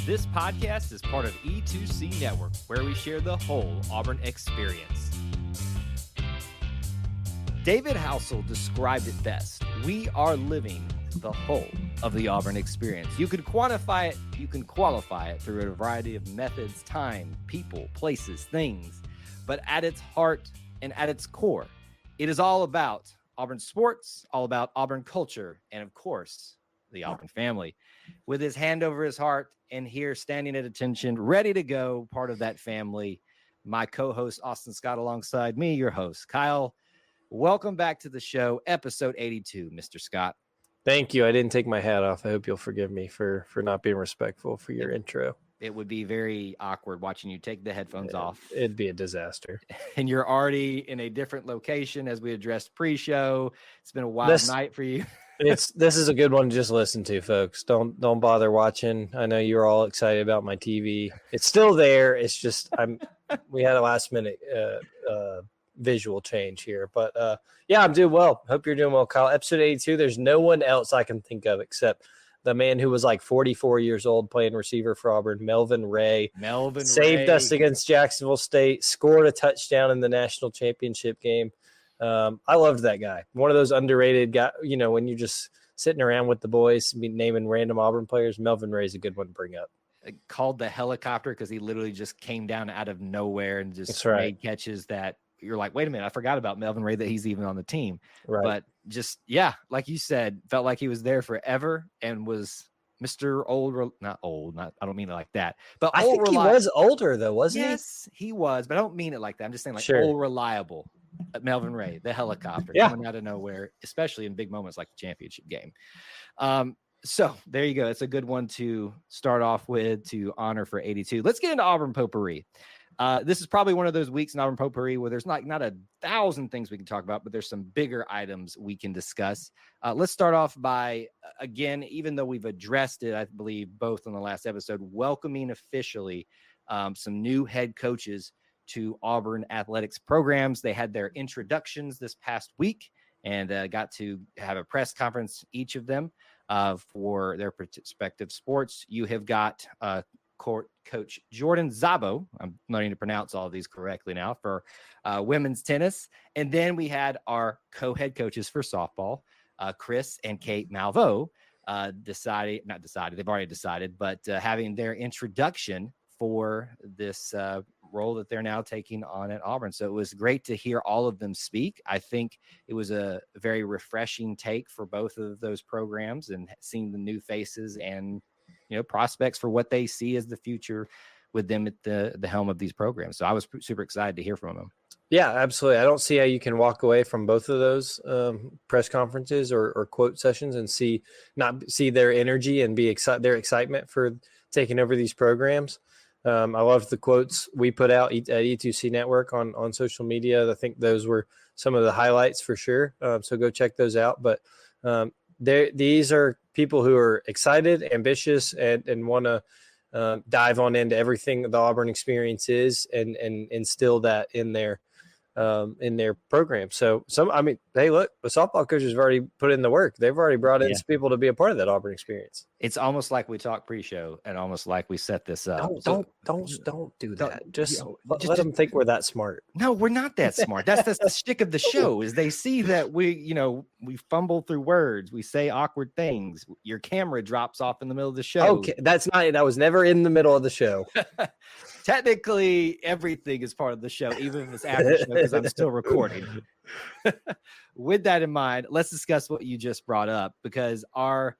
This podcast is part of E2C Network, where we share the whole Auburn experience. David Housel described it best. We are living the whole of the Auburn experience. You could quantify it, you can qualify it through a variety of methods, time, people, places, things. But at its heart and at its core, it is all about Auburn sports, all about Auburn culture, and of course, the Auburn family. With his hand over his heart and here standing at attention, ready to go, part of that family, my co-host Austin Scott alongside me, your host, Kyle. Welcome back to the show, episode 82, Mr. Scott. Thank you. I didn't take my hat off. I hope you'll forgive me for not being respectful for your intro. It would be very awkward watching you take the headphones off. It'd be a disaster. And you're already in a different location as we addressed pre-show. It's been a wild night for you. This is a good one to just listen to, folks. Don't bother watching. I know you're all excited about my TV. It's still there. It's just we had a last minute visual change here, but yeah, I'm doing well. Hope you're doing well, Kyle. Episode 82. There's no one else I can think of except the man who was like 44 years old playing receiver for Auburn, Melvin Ray. Saved us against Jacksonville State, scored a touchdown in the national championship game. I loved that guy. One of those underrated guys, you know, when you're just sitting around with the boys naming random Auburn players, Melvin Ray is a good one to bring up. Called the helicopter because he literally just came down out of nowhere and just made catches that you're like, wait a minute, I forgot about Melvin Ray, that he's even on the team. Right. But just, yeah, like you said, felt like he was there forever and was Mr. I don't mean it like that. But I think he was older, though, wasn't he? Yes, he was, but I don't mean it like that. I'm just saying, like, old, reliable. Melvin Ray, the helicopter, coming out of nowhere, especially in big moments like the championship game. So there you go. It's a good one to start off with to honor for 82. Let's get into Auburn potpourri. This is probably one of those weeks in Auburn potpourri where there's not 1,000 things we can talk about, but there's some bigger items we can discuss. Let's start off by, again, even though we've addressed it, I believe, both on the last episode, welcoming officially some new head coaches to Auburn athletics programs. They had their introductions this past week and got to have a press conference, each of them, for their respective sports. You have got Coach Jordan Szabo. I'm learning to pronounce all of these correctly now for women's tennis. And then we had our co-head coaches for softball, Chris and Kate Malveaux, they've already decided, but having their introduction for this role that they're now taking on at Auburn. So it was great to hear all of them speak. I think it was a very refreshing take for both of those programs and seeing the new faces and, you know, prospects for what they see as the future with them at the helm of these programs. So I was super excited to hear from them. Yeah, absolutely. I don't see how you can walk away from both of those press conferences or quote sessions and not see their energy and their excitement for taking over these programs. I love the quotes we put out at E2C Network on social media. I think those were some of the highlights for sure. So go check those out. But these are people who are excited, ambitious, and want to dive on into everything the Auburn experience is and instill that in their program. So hey, look, the softball coaches have already put in the work. They've already brought in some people to be a part of that Auburn experience. It's almost like we talked pre-show and almost like we set this up. Don't do that. Just let them think we're that smart. No, we're not that smart. That's the shtick of the show is they see that we fumble through words. We say awkward things. Your camera drops off in the middle of the show. Okay. That was never in the middle of the show. Technically, everything is part of the show, even if it's after the show, because I'm still recording. With that in mind, let's discuss what you just brought up, because our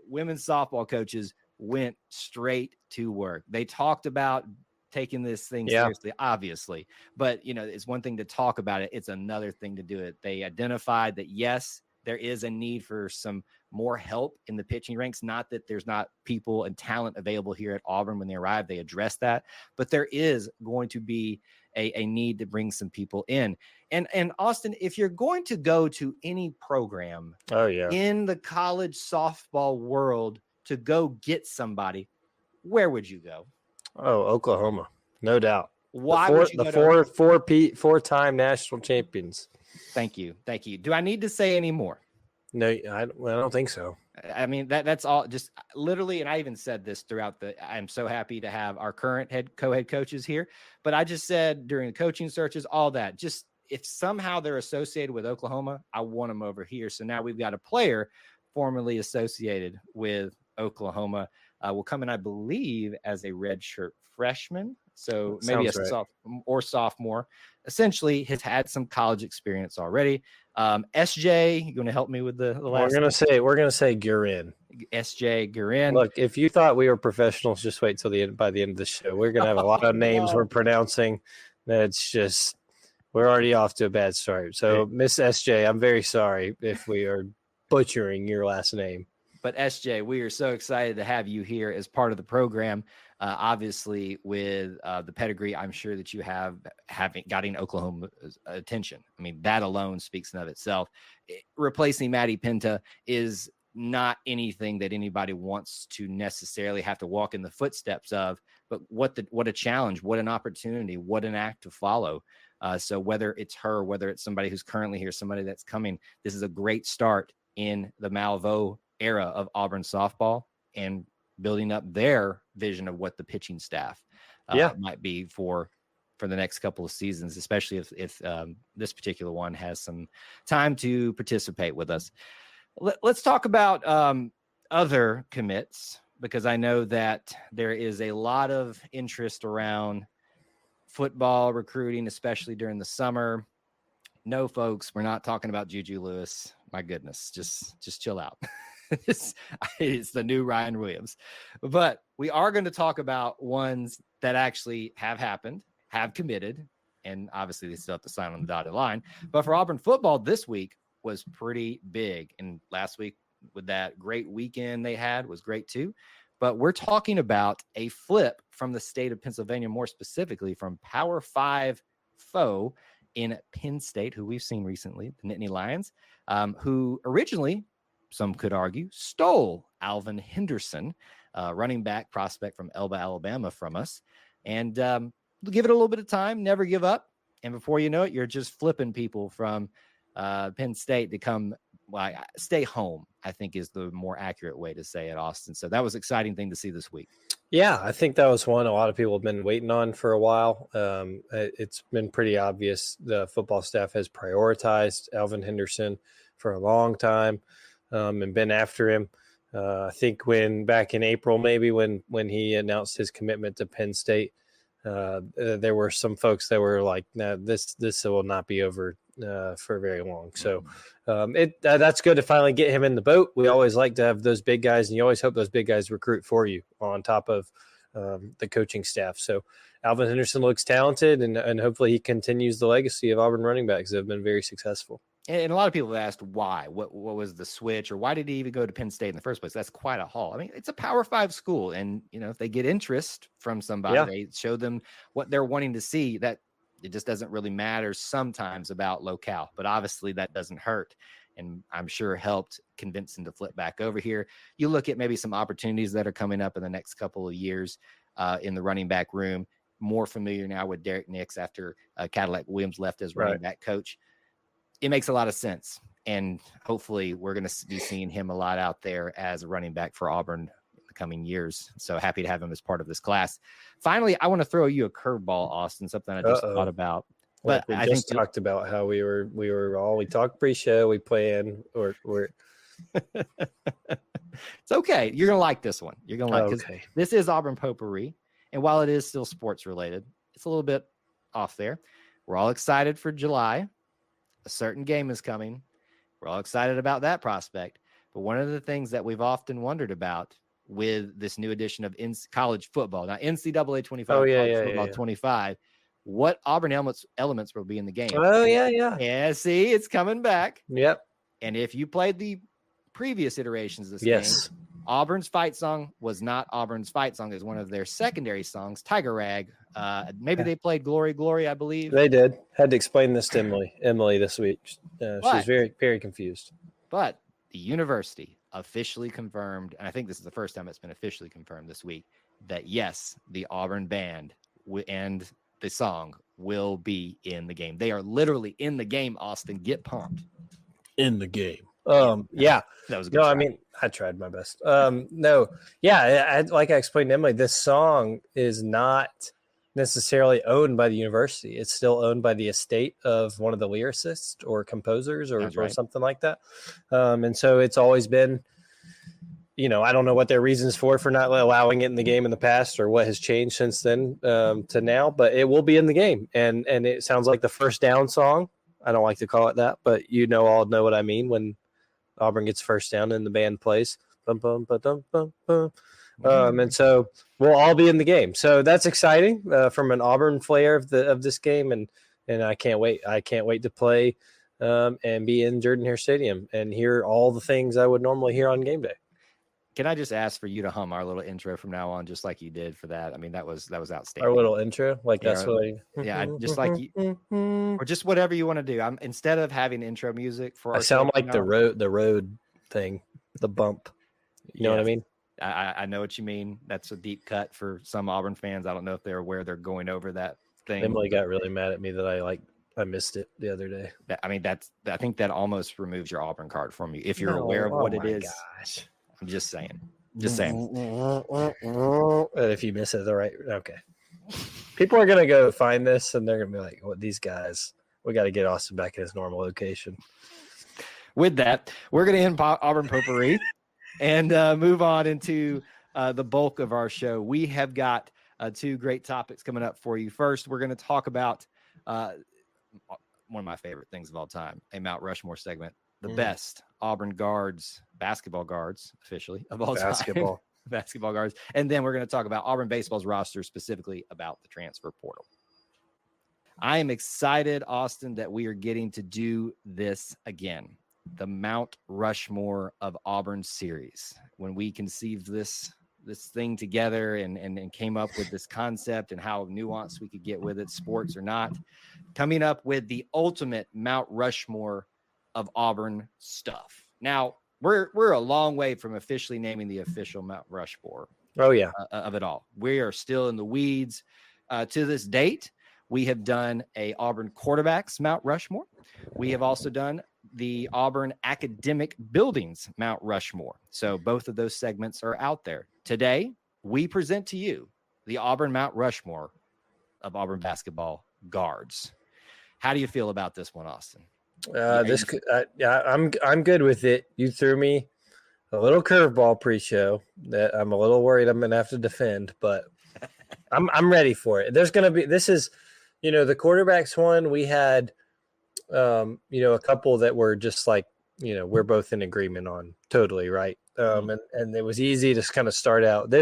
women's softball coaches went straight to work. They talked about taking this thing seriously, obviously, but it's one thing to talk about it. It's another thing to do it. They identified that, yes, there is a need for some more help in the pitching ranks. Not that there's not people and talent available here at Auburn when they arrive. They address that, but there is going to be a need to bring some people in. And Austin, if you're going to go to any program in the college softball world to go get somebody, where would you go? Oh, Oklahoma, no doubt. Why would you go to four-time national champions? Thank you. Do I need to say any more? No, I don't think so. I mean, that's all just literally. And I even said this throughout I'm so happy to have our current co-head coaches here. But I just said during the coaching searches, all that, just if somehow they're associated with Oklahoma, I want them over here. So now we've got a player formerly associated with Oklahoma will come in, I believe, as a redshirt freshman. So maybe sophomore. Essentially, has had some college experience already. SJ, you going to help me with the last? We're gonna say Gurin. SJ Gurin. Look, if you thought we were professionals, just wait till by the end of the show. We're gonna have a lot of names we're pronouncing. That's just we're already off to a bad start. So, Miss SJ, I'm very sorry if we are butchering your last name. But SJ, we are so excited to have you here as part of the program. Obviously, with the pedigree, I'm sure that you getting Oklahoma's attention. I mean, that alone speaks of itself. Replacing Maddie Pinta is not anything that anybody wants to necessarily have to walk in the footsteps of. But what a challenge, what an opportunity, what an act to follow. So whether it's her, whether it's somebody who's currently here, somebody that's coming, this is a great start in the Malveaux era of Auburn softball and building up their vision of what the pitching staff might be for the next couple of seasons, especially if this particular one has some time to participate with us. Let's talk about other commits, because I know that there is a lot of interest around football recruiting, especially during the summer. No, folks, we're not talking about Juju Lewis. My goodness, just chill out. It's the new Ryan Williams. But we are going to talk about ones that actually have happened, have committed, and obviously they still have to sign on the dotted line. But for Auburn football, this week was pretty big. And last week, with that great weekend they had, was great too. But we're talking about a flip from the state of Pennsylvania, more specifically from Power 5 foe in Penn State, who we've seen recently, the Nittany Lions, who originally, some could argue, stole Alvin Henderson, running back prospect from Elba, Alabama, from us. And give it a little bit of time, never give up. And before you know it, you're just flipping people from Penn State to come stay home, I think is the more accurate way to say it, Austin. So that was an exciting thing to see this week. Yeah, I think that was one a lot of people have been waiting on for a while. It's been pretty obvious the football staff has prioritized Alvin Henderson for a long time and been after him. I think back in April, maybe when he announced his commitment to Penn State, there were some folks that were like, "No, this will not be over for very long." So that's good to finally get him in the boat. We always like to have those big guys, and you always hope those big guys recruit for you on top of the coaching staff. So Alvin Henderson looks talented, and hopefully he continues the legacy of Auburn running backs that have been very successful. And a lot of people have asked why, what was the switch, or why did he even go to Penn State in the first place? That's quite a haul. I mean, it's a Power 5 school, and if they get interest from somebody, they show them what they're wanting to see. That it just doesn't really matter sometimes about locale, but obviously that doesn't hurt, and I'm sure helped convince him to flip back over here. You look at maybe some opportunities that are coming up in the next couple of years in the running back room. More familiar now with Derek Nix after Cadillac Williams left as running back coach. It makes a lot of sense, and hopefully we're going to be seeing him a lot out there as a running back for Auburn in the coming years. So happy to have him as part of this class. Finally, I want to throw you a curveball, Austin, something I just thought about. But I just talked about how we talked pre-show, we planned, or it's okay. You're going to like this one. You're going to like this. This is Auburn potpourri, and while it is still sports related, it's a little bit off there. We're all excited for July. A certain game is coming. We're all excited about that prospect. But one of the things that we've often wondered about with this new edition of college football, now NCAA 25, 25, what Auburn elements will be in the game. Yeah, see, it's coming back. Yep. And if you played the previous iterations of this game, Auburn's fight song was not Auburn's fight song. It was one of their secondary songs, Tiger Rag. Maybe they played Glory, Glory, I believe. They did. Had to explain this to Emily this week. She was very, very confused. But the university officially confirmed, and I think this is the first time it's been officially confirmed this week, that yes, the Auburn band and the song will be in the game. They are literally in the game, Austin. Get pumped. In the game. That was a good try. I mean, I tried my best. No, yeah, like I explained to Emily, this song is not necessarily owned by the university. It's still owned by the estate of one of the lyricists or composers or something like that. And so it's always been, I don't know what their reasons for not allowing it in the game in the past or what has changed since then to now, but it will be in the game. And it sounds like the first down song. I don't like to call it that, but all know what I mean when Auburn gets first down and the band plays. Bum, bum, ba, dum, bum, bum. And so we'll all be in the game. So that's exciting from an Auburn flair of this game. And I can't wait. I can't wait to play and be in Jordan-Hare Stadium and hear all the things I would normally hear on game day. Can I just ask for you to hum our little intro from now on, just like you did for that? I mean, that was outstanding. Our little intro, like that's what just like you, or just whatever you want to do. I'm instead of having intro music for. I sound like the road thing, the bump. You know what I mean? I know what you mean. That's a deep cut for some Auburn fans. I don't know if they're aware they're going over that thing. Emily got really mad at me that I missed it the other day. I think that almost removes your Auburn card from you if you're aware of what it is. Gosh. I'm just saying. And if you miss it, okay. People are gonna go find this and they're gonna be like, "What these guys? We got to get Austin back in his normal location." With that, we're gonna end Auburn Potpourri and move on into the bulk of our show. We have got two great topics coming up for you. First, we're going to talk about one of my favorite things of all time, a Mount Rushmore segment. The best Auburn basketball guards, officially, of all time. Basketball guards. And then we're going to talk about Auburn baseball's roster, specifically about the transfer portal. I am excited, Austin, that we are getting to do this again. The Mount Rushmore of Auburn series. When we conceived this thing together and came up with this concept and how nuanced we could get with it, sports or not, coming up with the ultimate Mount Rushmore of Auburn stuff. Now, we're a long way from officially naming the official Mount Rushmore. Oh yeah, of it all. We are still in the weeds. To this date, we have done a Auburn quarterbacks Mount Rushmore. We have also done the Auburn academic buildings Mount Rushmore. So both of those segments are out there. Today, we present to you the Auburn Mount Rushmore of Auburn basketball guards. How do you feel about this one, Austin? I'm good with it. You threw me a little curveball pre-show that I'm a little worried I'm going to have to defend, but I'm ready for it. There's going to be, this is, the quarterbacks one, we had, a couple that were just like, we're both in agreement on totally. Right. And it was easy to kind of start out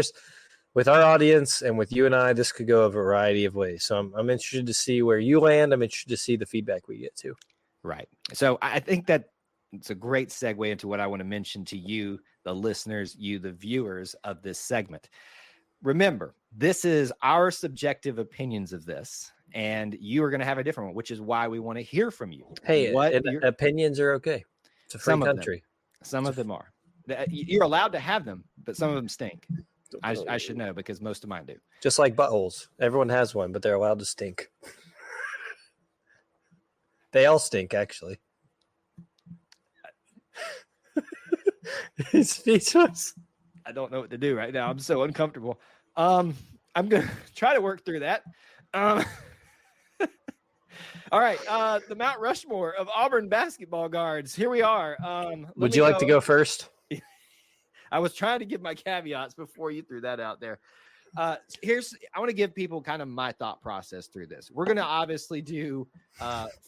with our audience and with you and I, this could go a variety of ways. So I'm interested to see where you land. I'm interested to see the feedback we get to. Right. So I think that it's a great segue into what I want to mention to you, the listeners, you, the viewers of this segment. Remember, this is our subjective opinions of this, and you are going to have a different one, which is why we want to hear from you. Hey, opinions are okay. It's a free country. Some of them are. You're allowed to have them, but some of them stink. I should know because most of mine do. Just like buttholes. Everyone has one, but they're allowed to stink. They all stink, actually. He's speechless. I don't know what to do right now. I'm so uncomfortable. I'm going to try to work through that. All right. The Mount Rushmore of Auburn basketball guards. Here we are. Would you like to go first? I was trying to give my caveats before you threw that out there. I want to give people kind of my thought process through this. We're going to obviously do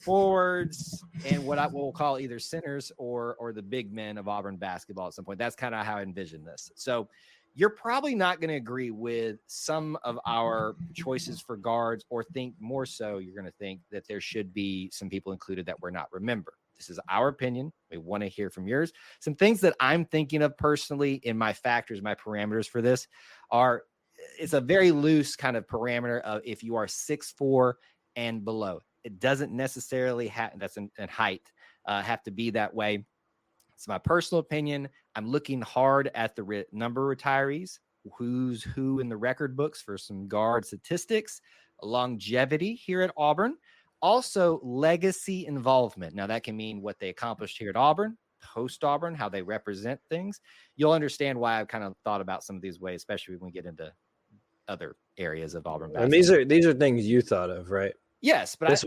forwards and what I will call either centers or the big men of Auburn basketball at some point. That's kind of how I envision this. So you're probably not going to agree with some of our choices for guards, or think more so you're going to think that there should be some people included that we're not. Remember, this is our opinion. We want to hear from yours. Some things that I'm thinking of personally in my factors, my parameters for this are, it's a very loose kind of parameter of if you are 6'4" and below. It doesn't necessarily that's in height, have to be that way. It's my personal opinion. I'm looking hard at the number of retirees, who's who in the record books for some guard statistics, longevity here at Auburn, also legacy involvement. Now that can mean what they accomplished here at Auburn, post Auburn, how they represent things, you'll understand why I've kind of thought about some of these ways, especially when we get into other areas of Auburn basketball. And these are things you thought of, right? Yes, but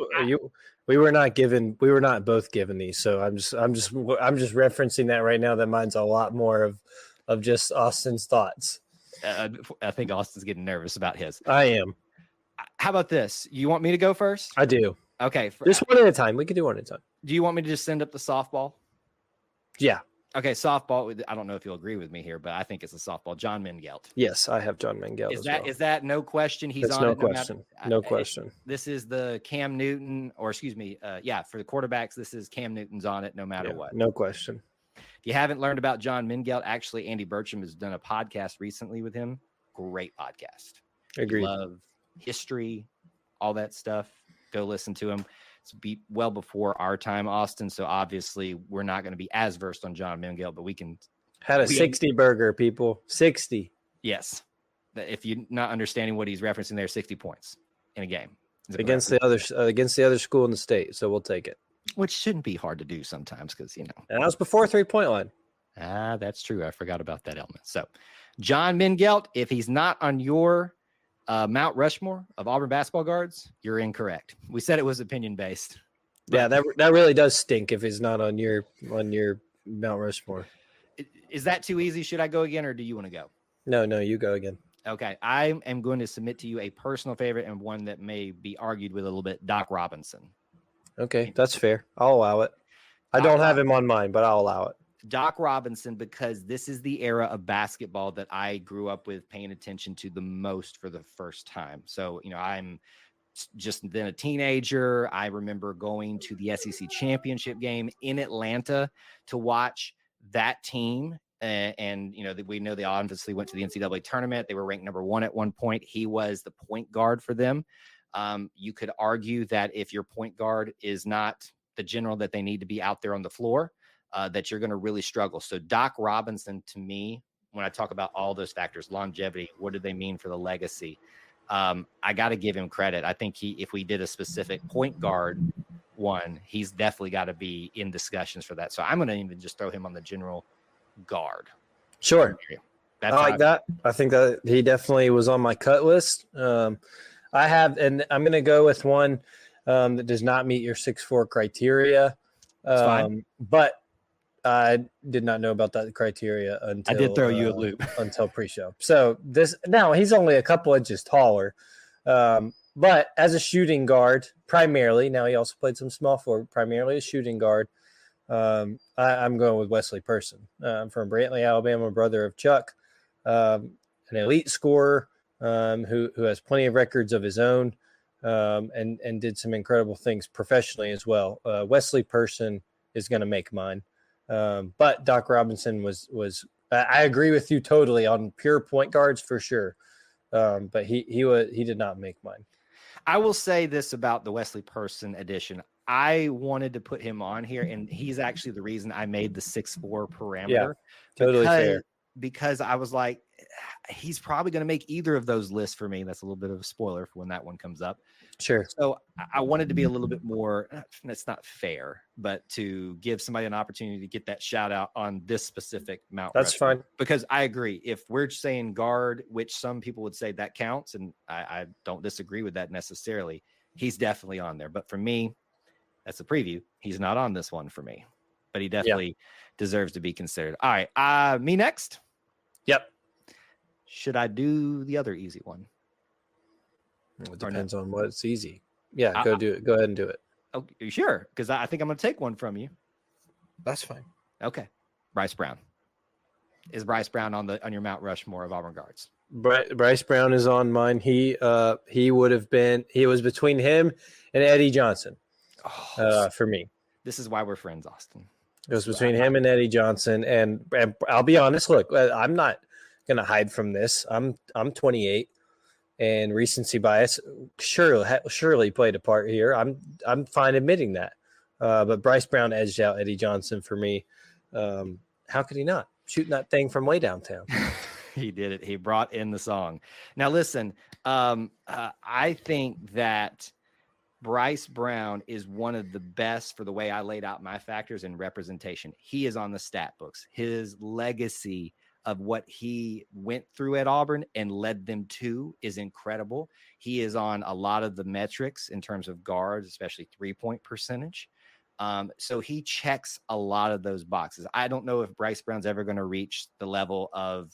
we were not both given these, so I'm just referencing that right now. That mine's a lot more of just Austin's thoughts. I think Austin's getting nervous about his. I am. How about this? You want me to go first? I do. Okay. Just one at a time. We can do one at a time. Do you want me to just send up the softball? Yeah. Okay, softball. I don't know if you'll agree with me here, but I think it's a softball. John Mengelt. Yes, I have John Mengelt. Is that no question? He's That's on. No question. No question. This is the Cam Newton, or excuse me, for the quarterbacks, this is Cam Newton's on it, no matter what. No question. If you haven't learned about John Mengelt, actually, Andy Burcham has done a podcast recently with him. Great podcast. Agreed. Love history, all that stuff. Go listen to him. It's well before our time, Austin. So obviously we're not going to be as versed on John Mengelt, but we can. Had a 60 burger, people. 60. Yes. If you're not understanding what he's referencing there, 60 points in a game. Against the other school in the state. So we'll take it. Which shouldn't be hard to do sometimes because, And that was before 3-point line. That's true. I forgot about that element. So John Mengelt, if he's not on your Mount Rushmore of Auburn basketball guards, you're incorrect. We said it was opinion based. Yeah, that really does stink if it's not on your Mount Rushmore. Is that too easy? Should I go again, or do you want to go? No, you go again. Okay, I am going to submit to you a personal favorite and one that may be argued with a little bit. Doc Robinson. Okay, that's fair. I'll allow it. I don't have him on mine, but I'll allow it. Doc Robinson, because this is the era of basketball that I grew up with paying attention to the most for the first time. So, I'm just then a teenager. I remember going to the SEC championship game in Atlanta to watch that team. And we know they obviously went to the NCAA tournament. They were ranked number 1 at one point. He was the point guard for them. You could argue that if your point guard is not the general that they need to be out there on the floor, that you're going to really struggle. So Doc Robinson, to me, when I talk about all those factors, longevity, what do they mean for the legacy? I got to give him credit. I think if we did a specific point guard one, he's definitely got to be in discussions for that. So I'm going to even just throw him on the general guard. Sure. I like that. I think that he definitely was on my cut list. And I'm going to go with one that does not meet your 6'4" criteria. But I did not know about that criteria until I did throw you a loop until pre-show. So now he's only a couple inches taller, but as a shooting guard, primarily. Now he also played some small forward, primarily a shooting guard. I'm going with Wesley Person from Brantley, Alabama, brother of Chuck, an elite scorer who has plenty of records of his own, and did some incredible things professionally as well. Wesley Person is going to make mine. But Doc Robinson was I agree with you totally on pure point guards for sure. But he did not make mine. I will say this about the Wesley Person edition. I wanted to put him on here, and he's actually the reason I made the 6'4" parameter. Yeah, totally fair. Because I was like, he's probably going to make either of those lists for me. That's a little bit of a spoiler for when that one comes up. Sure. So I wanted to be a little bit more, that's not fair, but to give somebody an opportunity to get that shout out on this specific Mount That's Rushmore. fine. Because I agree. If we're saying guard, which some people would say that counts, and I don't disagree with that necessarily, he's definitely on there. But for me, that's a preview. He's not on this one for me, but he definitely deserves to be considered. All right. Me next. Yep. Should I do the other easy one? It depends on what's easy. Yeah, do it. Go ahead and do it. Oh, you sure? Because I think I'm going to take one from you. That's fine. Okay. Bryce Brown. Is Bryce Brown on your Mount Rushmore of Auburn guards? Bryce Brown is on mine. He was between him and Eddie Johnson for me. This is why we're friends, Austin. It was between him and Eddie Johnson. And I'll be honest, look, I'm not going to hide from this. I'm 28. And recency bias surely played a part here. I'm fine admitting that. But Bryce Brown edged out Eddie Johnson for me. How could he not? Shooting that thing from way downtown. He did it. He brought in the song. Now, listen, I think that Bryce Brown is one of the best for the way I laid out my factors in representation. He is on the stat books. His legacy of what he went through at Auburn and led them to is incredible. He is on a lot of the metrics in terms of guards, especially 3-point percentage. So he checks a lot of those boxes. I don't know if Bryce Brown's ever going to reach the level of,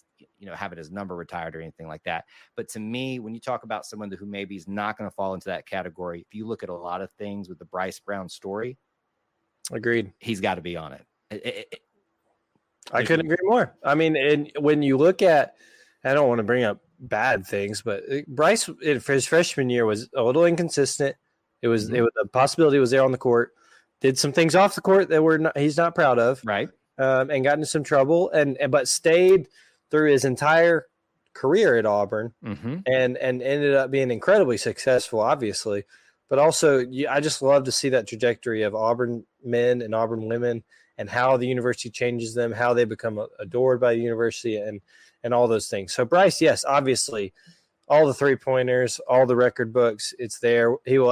having his number retired or anything like that. But to me, when you talk about someone who maybe is not going to fall into that category, if you look at a lot of things with the Bryce Brown story, agreed, he's got to be on it. I couldn't agree more. I mean, and when you look at, I don't want to bring up bad things, but Bryce for his freshman year was a little inconsistent. It was a possibility was there on the court. Did some things off the court that he's not proud of, right? And got into some trouble, but stayed through his entire career at Auburn, and ended up being incredibly successful, obviously. But also, I just love to see that trajectory of Auburn men and Auburn women, and how the university changes them, how they become adored by the university, and all those things. So Bryce, yes, obviously, all the 3-pointers, all the record books, it's there. He will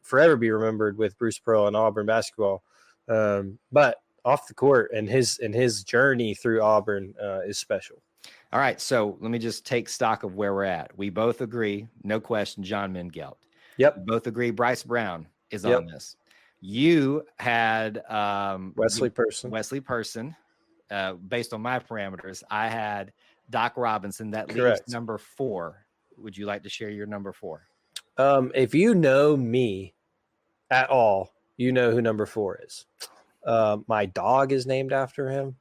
forever be remembered with Bruce Pearl and Auburn basketball. But off the court and his journey through Auburn is special. All right, so let me just take stock of where we're at. We both agree, no question, John Mengelt. Yep. We both agree Bryce Brown is on this. You had Wesley Person. Based on my parameters, I had Doc Robinson. That leaves number 4. Would you like to share your number 4? If you know me at all, you know who number 4 is. My dog is named after him.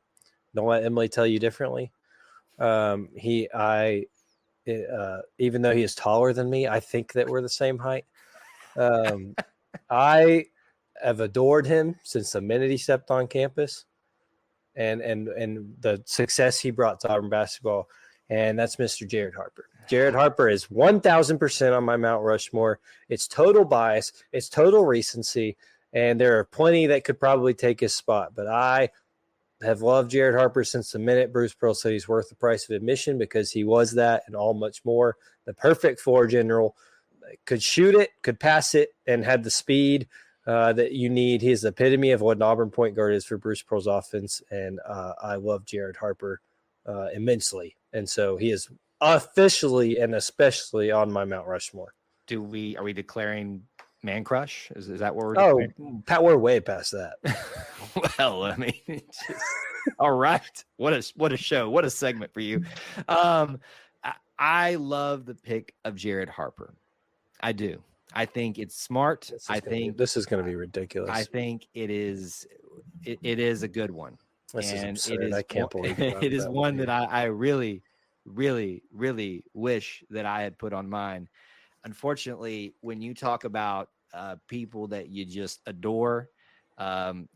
Don't let Emily tell you differently. Even though he is taller than me, I think that we're the same height. I have adored him since the minute he stepped on campus, and the success he brought to Auburn basketball, and that's Mr. Jared Harper. Jared Harper is 1,000% on my Mount Rushmore. It's total bias. It's total recency, and there are plenty that could probably take his spot, but I have loved Jared Harper since the minute Bruce Pearl said he's worth the price of admission, because he was that and all much more. The perfect floor general, could shoot it, could pass it, and had the speed that you need. He's the epitome of what an Auburn point guard is for Bruce Pearl's offense, and I love Jared Harper immensely. And so he is officially and especially on my Mount Rushmore. Are we declaring man crush? Is that what we're declaring? Pat, we're way past that. Well, I mean, all right. What a show. What a segment for you. I love the pick of Jared Harper. I do. I think it's smart. This is going to be ridiculous. I think it is a good one. This is absurd. I can't believe it is one that I really, really, really wish that I had put on mine. Unfortunately, when you talk about people that you just adore,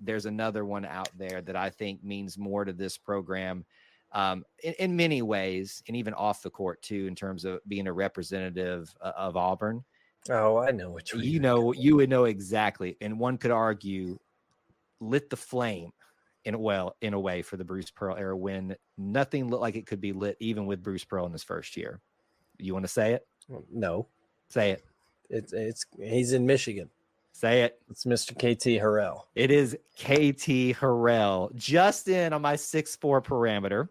there's another one out there that I think means more to this program in many ways, and even off the court too, in terms of being a representative of Auburn. Oh, I know what you would know exactly, and one could argue lit the flame in a way for the Bruce Pearl era when nothing looked like it could be lit, even with Bruce Pearl in his first year. You want to say it? No. Say it. It's he's in Michigan. Say it. It's Mr. KT Harrell. It is KT Harrell. Just in on my 6'4" parameter.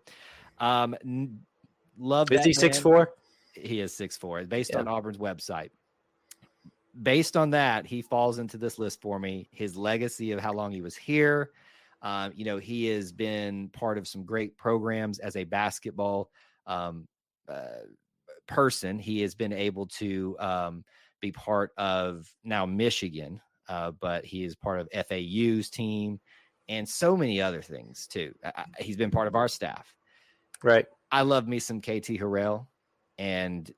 Love that. Is he 6'4"? He is 6'4", based on Auburn's website. Based on that, he falls into this list for me. His legacy of how long he was here. He has been part of some great programs as a basketball person. He has been able to be part of now Michigan, but he is part of FAU's team and so many other things too. He's been part of our staff. Right. I love me some KT Harrell, and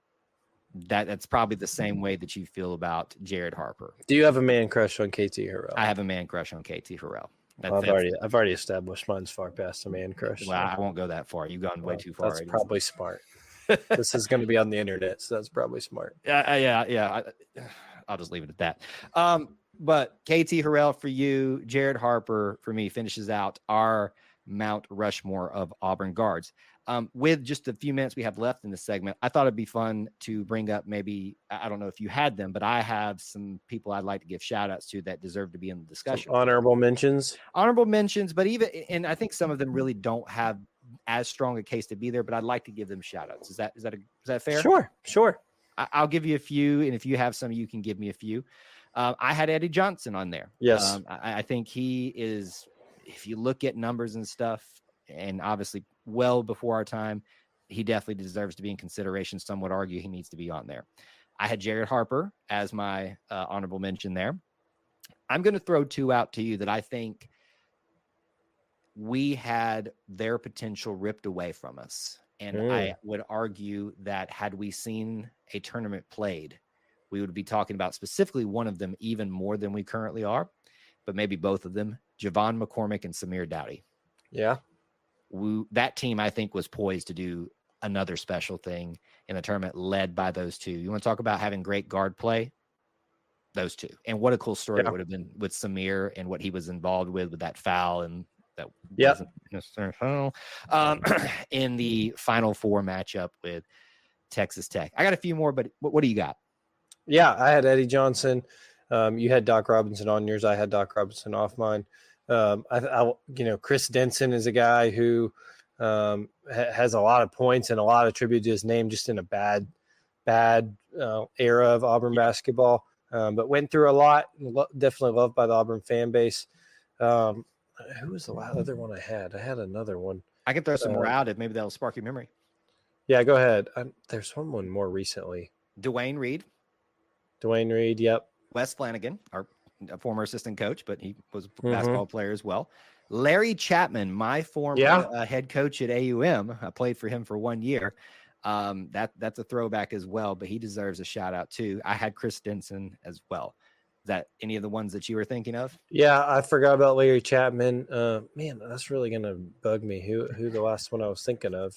that's probably the same way that you feel about Jared Harper. Do you have a man crush on KT Harrell? I have a man crush on KT Harrell. I've already established mine's far past a man crush. Well, I won't go that far. You've gone way too far. That's probably smart. This is going to be on the internet, so that's probably smart. Yeah. I'll just leave it at that. But KT Harrell for you, Jared Harper for me finishes out our Mount Rushmore of Auburn guards. With just a few minutes we have left in this segment, I thought it'd be fun to bring up maybe, I don't know if you had them, but I have some people I'd like to give shout outs to that deserve to be in the discussion. Some honorable mentions, but and I think some of them really don't have as strong a case to be there, but I'd like to give them shout outs. Is that fair? Sure. I'll give you a few. And if you have some, you can give me a few. I had Eddie Johnson on there. Yes. I think he is, if you look at numbers and stuff, and obviously well before our time, he definitely deserves to be in consideration. Some would argue he needs to be on there. I had Jared Harper as my honorable mention there. I'm going to throw two out to you that I think we had their potential ripped away from us. And I would argue that had we seen a tournament played, we would be talking about specifically one of them even more than we currently are, but maybe both of them, Javon McCormick and Samir Dowdy. Yeah. That team, I think, was poised to do another special thing in the tournament led by those two. You want to talk about having great guard play? Those two. And what a cool story it would have been with Samir and what he was involved with that foul and that wasn't necessarily foul in the Final Four matchup with Texas Tech. I got a few more, but what do you got? Yeah, I had Eddie Johnson. You had Doc Robinson on yours. I had Doc Robinson off mine. Chris Denson is a guy who has a lot of points and a lot of tribute to his name, just in a bad era of Auburn basketball, but went through a lot. Definitely loved by the Auburn fan base. Who was the other one I had? I had another one. I can throw some more out if maybe that'll spark your memory. Yeah, go ahead. There's someone more recently. Dwayne Reed, yep. Wes Flanagan, our former assistant coach, but he was a basketball player as well. Larry Chapman, my former head coach at AUM. I played for him for 1 year. That's a throwback as well, but he deserves a shout out too. I had Chris Denson as well. Is that any of the ones that you were thinking of? Yeah, I forgot about Larry Chapman. Man, that's really going to bug me. Who the last one I was thinking of?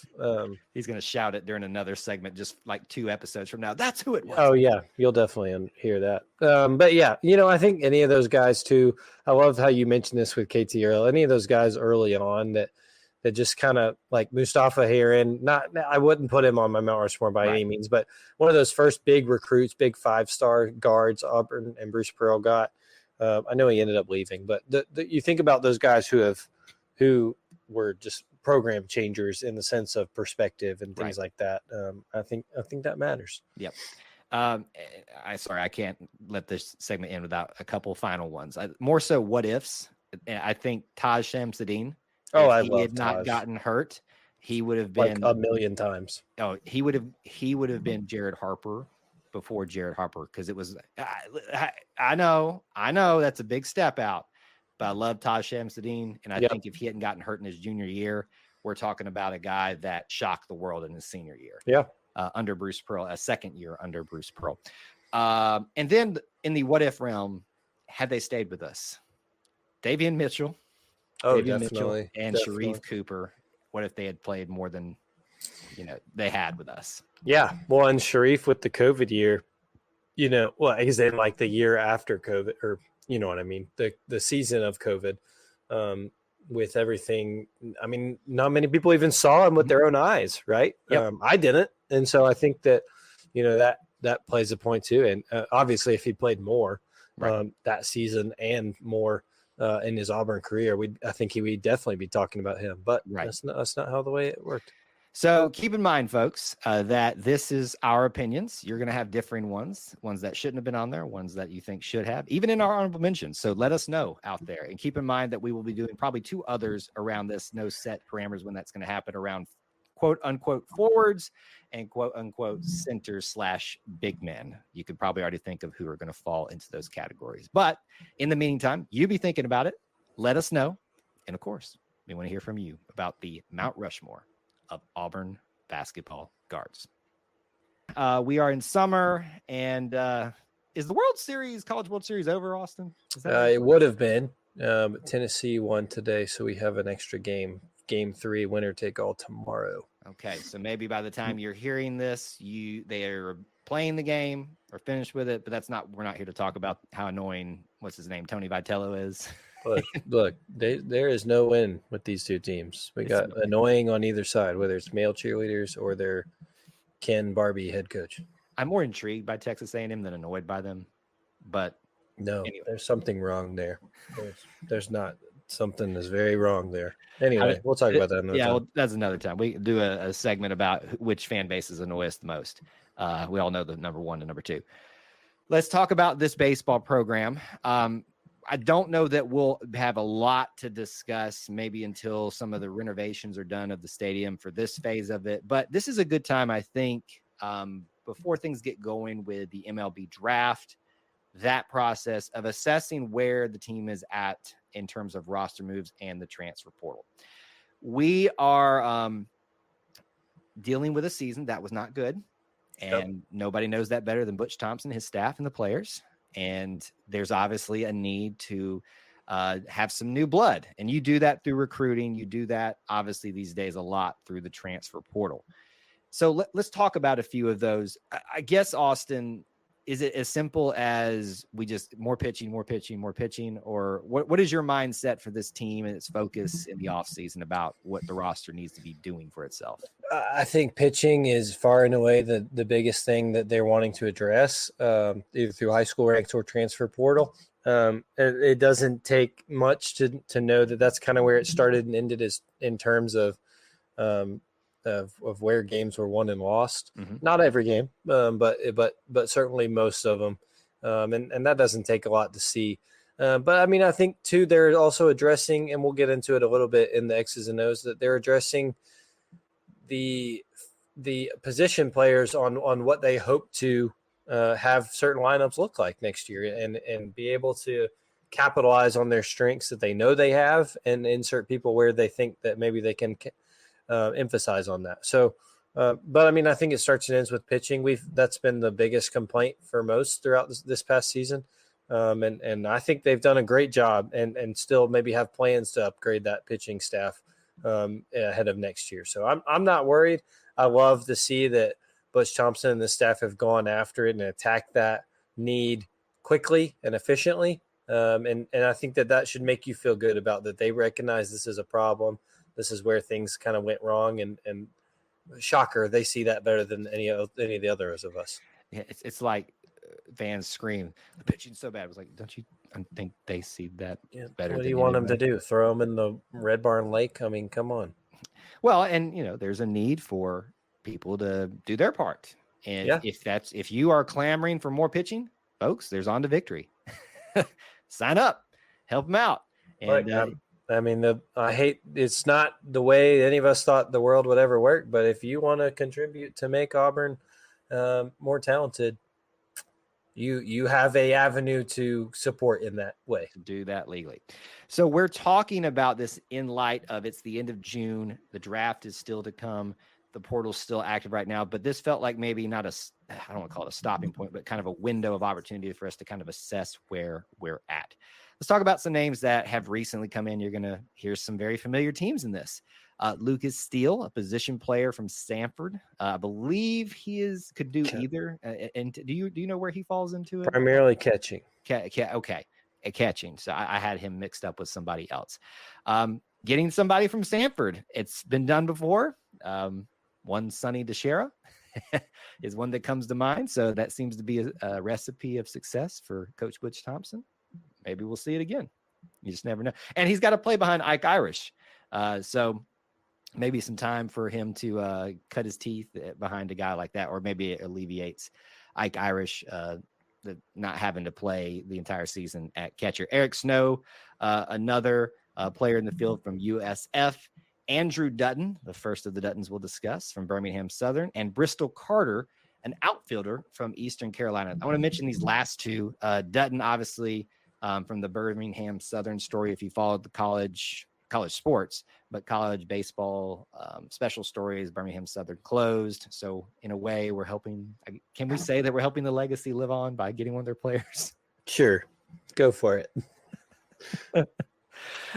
He's going to shout it during another segment, just like 2 episodes from now. That's who it was. Oh, yeah. You'll definitely hear that. But yeah, I think any of those guys too, I love how you mentioned this with KT Earl. Any of those guys early on that just kind of like Mustafa Heron, I wouldn't put him on my Mount Rushmore by any means, but one of those first big recruits, big 5-star guards Auburn and Bruce Pearl got. I know he ended up leaving, but you think about those guys who were just program changers in the sense of perspective and things like that. I think that matters. Yep. I can't let this segment end without a couple final ones. More so what ifs. I think Taj Shamsuddin, if he had not gotten hurt, he would have been like a million times. Oh, he would have been Jared Harper before Jared Harper, because it was I know that's a big step out, but I love Taj Shamsuddin, and I think if he hadn't gotten hurt in his junior year, we're talking about a guy that shocked the world in his senior year. Yeah, under Bruce Pearl, a second year under Bruce Pearl, and then in the what if realm, had they stayed with us, Davian Mitchell. Definitely. And Sharif Cooper. What if they had played more than they had with us? Yeah. Well, and Sharif with the COVID year, he's in like the year after COVID, or you know what I mean, the season of COVID, with everything. I mean, not many people even saw him with their own eyes, right? Yep. I didn't, and so I think that that plays a point too. And obviously, if he played more that season and more. In his Auburn career, I think he would definitely be talking about him, but that's not how the way it worked. So keep in mind, folks, that this is our opinions. You're going to have differing ones that shouldn't have been on there, ones that you think should have, even in our honorable mentions. So let us know out there, and keep in mind that we will be doing probably 2 others around this. No set parameters when that's going to happen, around quote unquote forwards and quote unquote center/big men. You could probably already think of who are going to fall into those categories. But in the meantime, you be thinking about it. Let us know. And of course, we want to hear from you about the Mount Rushmore of Auburn basketball guards. We are in summer, and is the College World Series over, Austin? It would have been. But Tennessee won today, so we have an extra game. Game 3, winner take all tomorrow. Okay, so maybe by the time you're hearing this, they are playing the game or finished with it, but we're not here to talk about how annoying, what's his name, Tony Vitello is. Look, there is no win with these two teams. We got annoying on either side, whether it's male cheerleaders or their Ken Barbie head coach. I'm more intrigued by Texas A&M than annoyed by them, but no, anyway. There's something wrong there. There's not. Something is very wrong there. Anyway, we'll talk about that another time. Well, that's another time. We can do a segment about which fan bases annoy us the most. We all know the number one and number two. Let's talk about this baseball program. I don't know that we'll have a lot to discuss maybe until some of the renovations are done of the stadium for this phase of it. But this is a good time, I think, before things get going with the MLB draft, that process of assessing where the team is at in terms of roster moves and the transfer portal. We are dealing with a season that was not good, and nobody knows that better than Butch Thompson, his staff, and the players. And there's obviously a need to have some new blood. And you do that through recruiting. You do that, obviously, these days a lot through the transfer portal. So let's talk about a few of those. I guess, Austin, is it as simple as we just more pitching, or what is your mindset for this team and its focus in the offseason about what the roster needs to be doing for itself? I think pitching is far and away the biggest thing that they're wanting to address, either through high school ranks or transfer portal. It doesn't take much to know that that's kind of where it started and ended, is in terms of where games were won and lost. Mm-hmm. Not every game, but certainly most of them. And that doesn't take a lot to see. But I mean, I think too, they're also addressing, and we'll get into it a little bit in the X's and O's, that they're addressing the position players on what they hope to have certain lineups look like next year, and be able to capitalize on their strengths that they know they have, and insert people where they think that maybe they can emphasize on that. So, but I mean, I think it starts and ends with pitching. That's been the biggest complaint for most throughout this past season. And I think they've done a great job, and still maybe have plans to upgrade that pitching staff ahead of next year. So I'm not worried. I love to see that Butch Thompson and the staff have gone after it and attacked that need quickly and efficiently. And I think that should make you feel good about that. They recognize this is a problem. This is where things kind of went wrong, and shocker, they see that better than any of the others of us. Yeah, it's like fans scream, the pitching's so bad. It was like, don't you think they see that better? What do you want them to do? Throw them in the Red Barn Lake? I mean, come on. Well, and there's a need for people to do their part. And if you are clamoring for more pitching, folks, there's On to Victory. Sign up, help them out. And I mean, it's not the way any of us thought the world would ever work, but if you want to contribute to make Auburn more talented, you have a avenue to support in that way. To do that legally. So we're talking about this in light of it's the end of June. The draft is still to come. The portal's still active right now, but this felt like maybe not I don't want to call it a stopping point, but kind of a window of opportunity for us to kind of assess where we're at. Let's talk about some names that have recently come in. You're going to hear some very familiar teams in this. Lucas Steele, a position player from Stanford. I believe could do either. And do you know where he falls into it? Primarily catching. Okay. Catching. So I had him mixed up with somebody else. Getting somebody from Stanford. It's been done before. One Sonny DeShera is one that comes to mind. So that seems to be a recipe of success for Coach Butch Thompson. Maybe we'll see it again. You just never know. And he's got to play behind Ike Irish. So maybe some time for him to cut his teeth behind a guy like that, or maybe it alleviates Ike Irish not having to play the entire season at catcher. Eric Snow, another player in the field from USF. Andrew Dutton, the first of the Duttons we'll discuss, from Birmingham Southern. And Bristol Carter, an outfielder from Eastern Carolina. I want to mention these last two. Dutton, obviously, from the Birmingham Southern story, if you followed the college sports, but college baseball special stories, Birmingham Southern closed. So in a way, we're helping. Can we say that we're helping the legacy live on by getting one of their players? Sure. Go for it.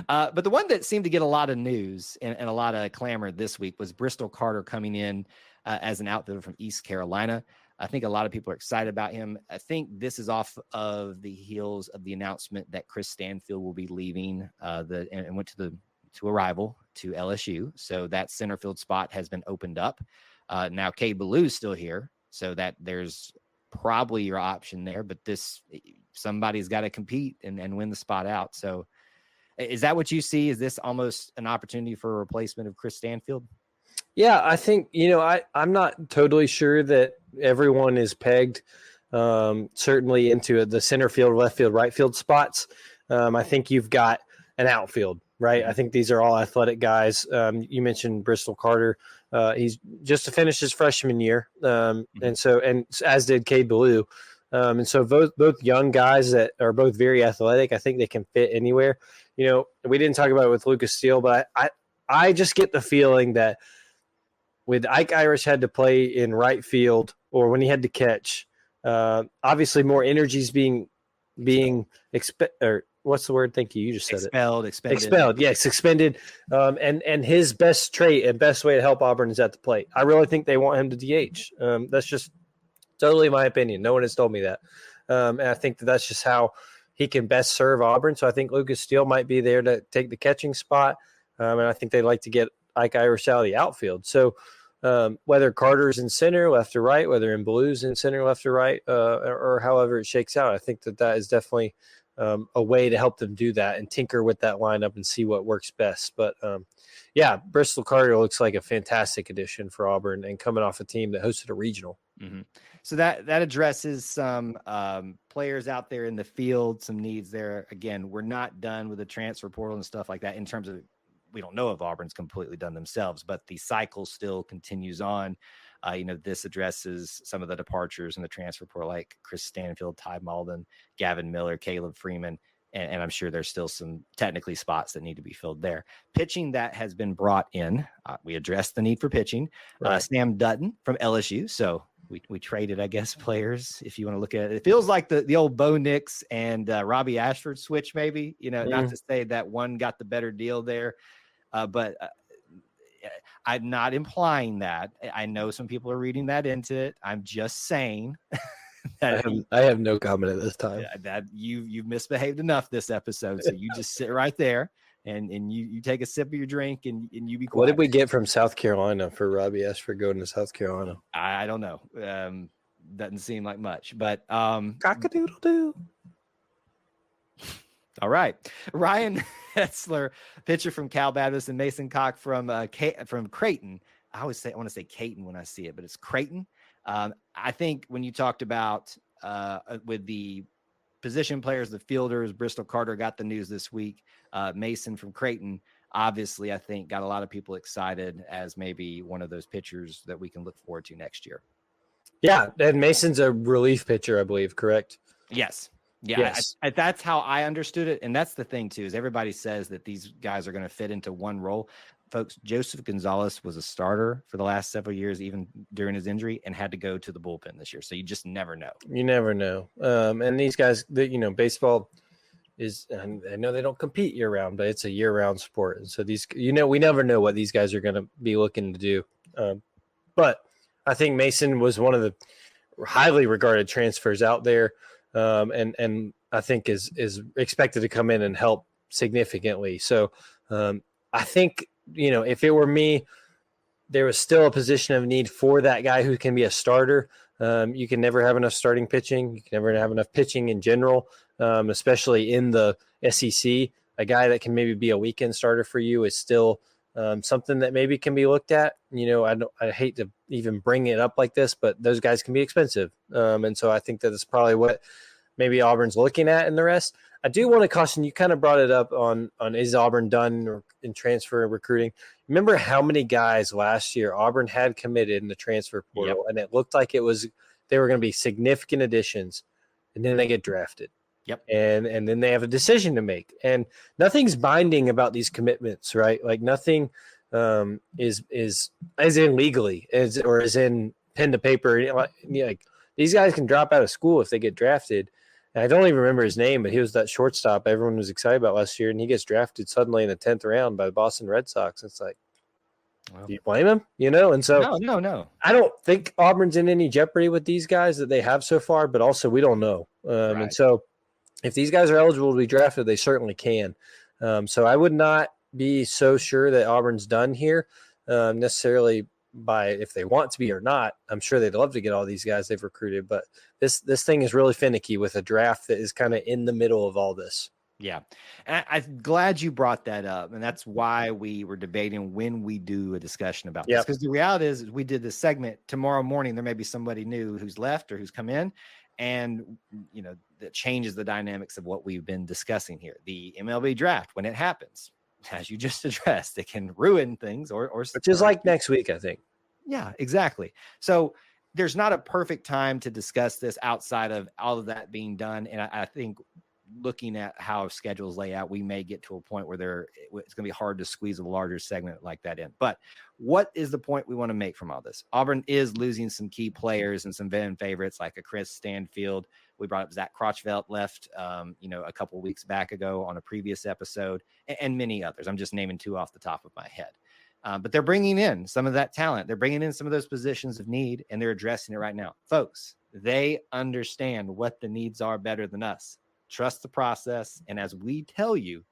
But the one that seemed to get a lot of news and a lot of clamor this week was Bristol Carter coming in as an outfielder from East Carolina. I think a lot of people are excited about him. I think this is off of the heels of the announcement that Chris Stanfield will be leaving and went to a rival, to LSU. So that center field spot has been opened up. Now Cade Ballew's still here, so that there's probably your option there, but somebody's got to compete and win the spot out. So is that what you see? Is this almost an opportunity for a replacement of Chris Stanfield? Yeah, I think, I'm not totally sure that everyone is pegged certainly into the center field, left field, right field spots. I think you've got an outfield, right? I think these are all athletic guys. You mentioned Bristol Carter. He's just to finish his freshman year. And as did Cade Ballew. And so both young guys that are both very athletic, I think they can fit anywhere. We didn't talk about it with Lucas Steele, but I just get the feeling that with Ike Irish had to play in right field or when he had to catch, obviously more energies being what's the word? Thank you. You just said expelled. Yes, expended. And his best trait and best way to help Auburn is at the plate. I really think they want him to DH. That's just totally my opinion. No one has told me that. And I think that's just how he can best serve Auburn. So I think Lucas Steele might be there to take the catching spot. And I think they'd like to get Ike Irish out of the outfield. So whether Carter's in center, left or right, whether in Blue's in center, left or right, or however it shakes out, I think that is definitely a way to help them do that and tinker with that lineup and see what works best. But Bristol Carter looks like a fantastic addition for Auburn and coming off a team that hosted a regional. Mm-hmm. So that addresses some players out there in the field, some needs there. Again, we're not done with the transfer portal and stuff like that in terms of, we don't know if Auburn's completely done themselves, but the cycle still continues on. This addresses some of the departures in the transfer portal, like Chris Stanfield, Ty Malden, Gavin Miller, Caleb Freeman, and I'm sure there's still some technically spots that need to be filled there. Pitching that has been brought in. We addressed the need for pitching. Right. Sam Dutton from LSU. So we traded, I guess, players. If you want to look at it, it feels like the old Bo Nix and Robbie Ashford switch, maybe. Not to say that one got the better deal there. But I'm not implying that. I know some people are reading that into it. I'm just saying that I have no comment at this time. That you've misbehaved enough this episode, so you just sit right there and you take a sip of your drink and you be quiet. What did we get from South Carolina for Robbie Ashford going to South Carolina? I don't know. Doesn't seem like much, but cock-a-doodle-doo. All right. Ryan Hetzler, pitcher from Cal Baptist, and Mason Cock from Creighton. I want to say Caton when I see it, but it's Creighton. I think when you talked about with the position players, the fielders, Bristol Carter got the news this week. Mason from Creighton, obviously, I think got a lot of people excited as maybe one of those pitchers that we can look forward to next year. Yeah, and Mason's a relief pitcher, I believe, correct? Yes. Yeah, yes. That's how I understood it. And that's the thing, too, is everybody says that these guys are going to fit into one role. Folks, Joseph Gonzalez was a starter for the last several years, even during his injury, and had to go to the bullpen this year. So you just never know. You never know. And these guys, baseball is, and I know they don't compete year round, but it's a year round sport. And so we never know what these guys are going to be looking to do. But I think Mason was one of the highly regarded transfers out there. And I think is expected to come in and help significantly. So I think, if it were me, there was still a position of need for that guy who can be a starter. You can never have enough starting pitching. You can never have enough pitching in general, especially in the SEC. A guy that can maybe be a weekend starter for you is still something that maybe can be looked at. I hate to even bring it up like this, but those guys can be expensive. And so I think that is probably what maybe Auburn's looking at in the rest. I do want to caution, you kind of brought it up on is Auburn done in transfer recruiting? Remember how many guys last year Auburn had committed in the transfer portal, and it looked like they were going to be significant additions, and then they get drafted. Yep. And then they have a decision to make, and nothing's binding about these commitments, right? Like nothing is as in legally or as in pen to paper. Like these guys can drop out of school if they get drafted. And I don't even remember his name, but he was that shortstop everyone was excited about last year, and he gets drafted suddenly in the 10th round by the Boston Red Sox. It's like, Well, do you blame him? And so no. I don't think Auburn's in any jeopardy with these guys that they have so far, but also we don't know. Right. And so if these guys are eligible to be drafted, they certainly can. So I would not be so sure that Auburn's done here necessarily by if they want to be or not. I'm sure they'd love to get all these guys they've recruited, but this thing is really finicky with a draft that is kind of in the middle of all this. Yeah. And I'm glad you brought that up. And that's why we were debating when we do a discussion about this. Because the reality is we did this segment tomorrow morning. There may be somebody new who's left or who's come in. And, that changes the dynamics of what we've been discussing here. The MLB draft, when it happens, as you just addressed, it can ruin things or which is like next week, I think. Yeah, exactly. So there's not a perfect time to discuss this outside of all of that being done. And I think looking at how schedules lay out, we may get to a point where it's going to be hard to squeeze a larger segment like that in. But what is the point we want to make from all this? Auburn is losing some key players and some fan favorites like a Chris Stanfield. We brought up Zach Crotchvelt left, a couple of weeks back ago on a previous episode, and many others. I'm just naming two off the top of my head. But they're bringing in some of that talent. They're bringing in some of those positions of need, and they're addressing it right now. Folks, they understand what the needs are better than us. Trust the process. And as we tell you,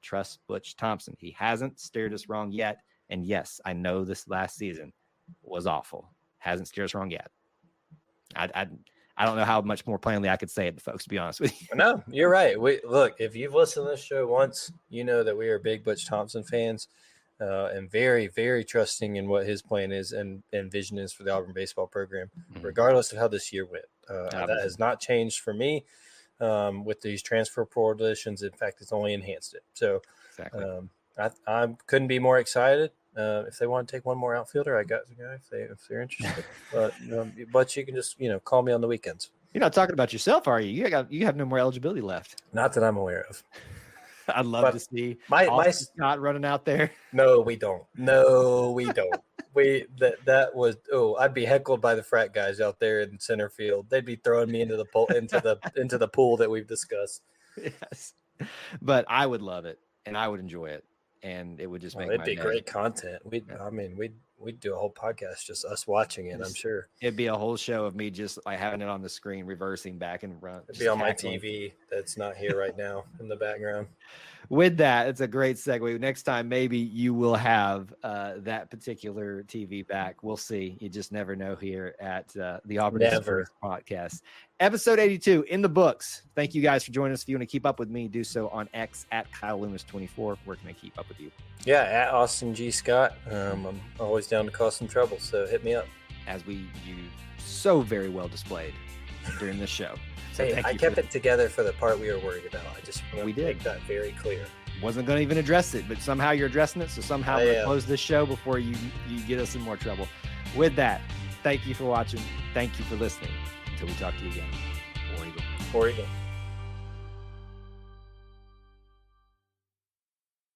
trust Butch Thompson. He hasn't steered us wrong yet. And yes, I know this last season was awful. Hasn't steered us wrong yet. I don't know how much more plainly I could say it, folks, to be honest with you. No, you're right. Look, if you've listened to this show once, you know that we are big Butch Thompson fans and very, very trusting in what his plan is and vision is for the Auburn baseball program, regardless of how this year went. That has not changed for me. With these transfer portal additions. In fact, it's only enhanced it. So exactly. I couldn't be more excited. If they want to take one more outfielder, I got the guy if they're interested. But you can just call me on the weekends. You're not talking about yourself, are you? You have no more eligibility left. Not that I'm aware of. I'd love to see my Scott running out there. No, we don't. That was I'd be heckled by the frat guys out there in center field. They'd be throwing me into the pool into the pool that we've discussed. Yes, but I would love it and I would enjoy it, and it would just make it'd be great content. We'd do a whole podcast just us watching it. I'm sure it'd be a whole show of me just like having it on the screen, reversing back and front. It'd be on my TV that's not here right now in the background. With that, it's a great segue. Next time, maybe you will have that particular TV back. We'll see. You just never know here at the Auburn Sports Podcast. Episode 82 in the books. Thank you guys for joining us. If you want to keep up with me, do so on X at Kyle Loomis 24. Where can I keep up with you? Yeah, at Austin G. Scott. I'm always down to cause some trouble, so hit me up. As you so very well displayed during this show. So hey, I kept it together for the part we were worried about. I just want to make that very clear. Wasn't going to even address it, but somehow you're addressing it. So somehow we'll close this show before you get us in more trouble. With that, thank you for watching. Thank you for listening. Until we talk to you again. War Eagle. War Eagle.